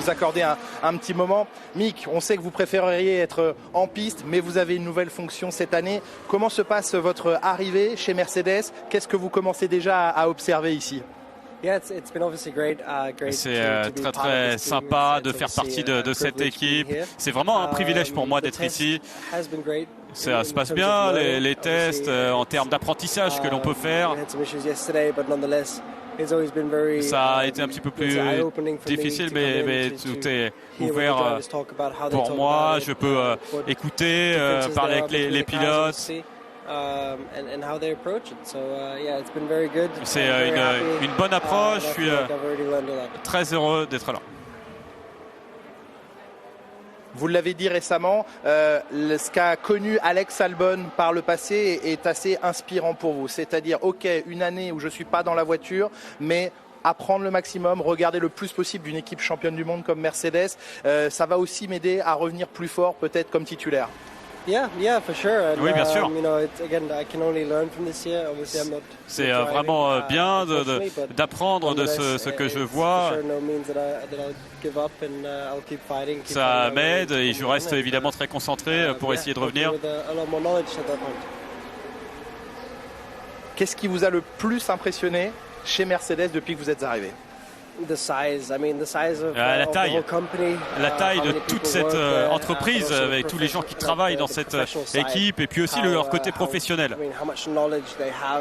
nous accorder un petit moment. Mick, on sait que vous préféreriez être en piste, mais vous avez une nouvelle fonction cette année. Comment se passe votre arrivée chez Mercedes? Qu'est-ce que vous commencez déjà à observer ici? C'est très sympa de faire partie de cette équipe. C'est vraiment un privilège pour moi d'être ici. Ça se passe bien, les tests en termes d'apprentissage que l'on peut faire. Ça a été un petit peu plus difficile, mais tout est ouvert pour moi. Je peux écouter, parler avec les pilotes. C'est une bonne approche. Je suis très heureux d'être là. Vous l'avez dit récemment, ce qu'a connu Alex Albon par le passé est assez inspirant pour vous. C'est-à-dire, ok, une année où je ne suis pas dans la voiture, mais apprendre le maximum, regarder le plus possible d'une équipe championne du monde comme Mercedes, ça va aussi m'aider à revenir plus fort, peut-être comme titulaire. Oui, bien sûr. C'est vraiment bien d'apprendre de ce que je vois. Ça m'aide et je reste évidemment très concentré pour essayer de revenir. Qu'est-ce qui vous a le plus impressionné chez Mercedes depuis que vous êtes arrivé? La taille de toute cette entreprise avec tous les gens qui travaillent dans cette équipe et puis aussi leur côté professionnel.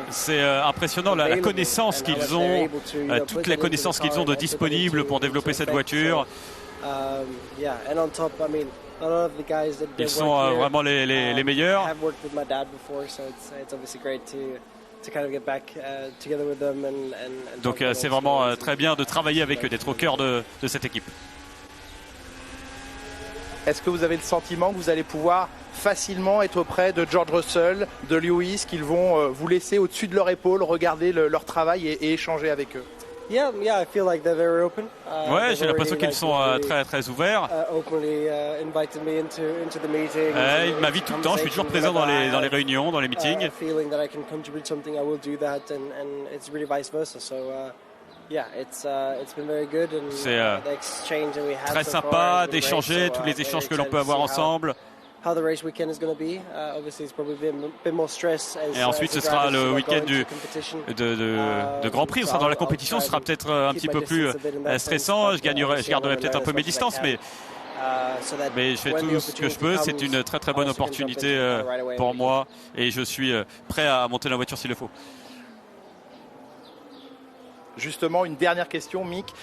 C'est impressionnant la connaissance qu'ils ont, toute la connaissance qu'ils ont de disponible pour développer cette voiture. Ils sont vraiment les meilleurs. Donc c'est vraiment très bien de travailler avec eux, d'être au cœur de cette équipe. Est-ce que vous avez le sentiment que vous allez pouvoir facilement être auprès de George Russell, de Lewis, qu'ils vont vous laisser au-dessus de leur épaule, regarder leur travail et échanger avec eux? Ouais, j'ai l'impression qu'ils sont très ouverts. Ils m'invitent tout le temps, je suis toujours présent dans les réunions, dans les meetings. C'est très sympa d'échanger, tous les échanges que l'on peut avoir ensemble. Et ensuite, ce sera le week-end de Grand Prix. On sera dans la compétition. Ce sera peut-être un petit peu plus stressant. Je garderai peut-être un peu mes distances, mais je fais tout ce que je peux. C'est une très bonne opportunité pour moi et je suis prêt à monter la voiture s'il le faut. Justement, une dernière question, Mick.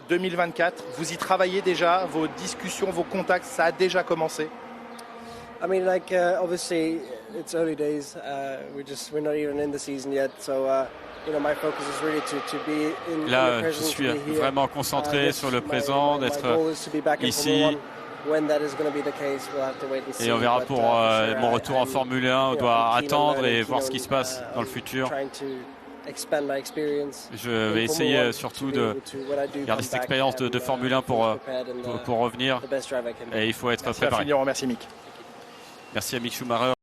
2024, vous y travaillez déjà? Vos discussions, vos contacts, ça a déjà commencé? Obviously, it's early days. We're not even in the season yet. So, my focus is really to be in Là, je suis vraiment concentré sur le présent, d'être ici. Et on verra pour mon retour en Formule 1. On doit attendre et voir ce qui se passe dans le futur. Je vais essayer surtout de garder cette expérience de Formule 1 pour revenir. Et il faut être préparé. Merci Mick. Merci à Mick Schumacher.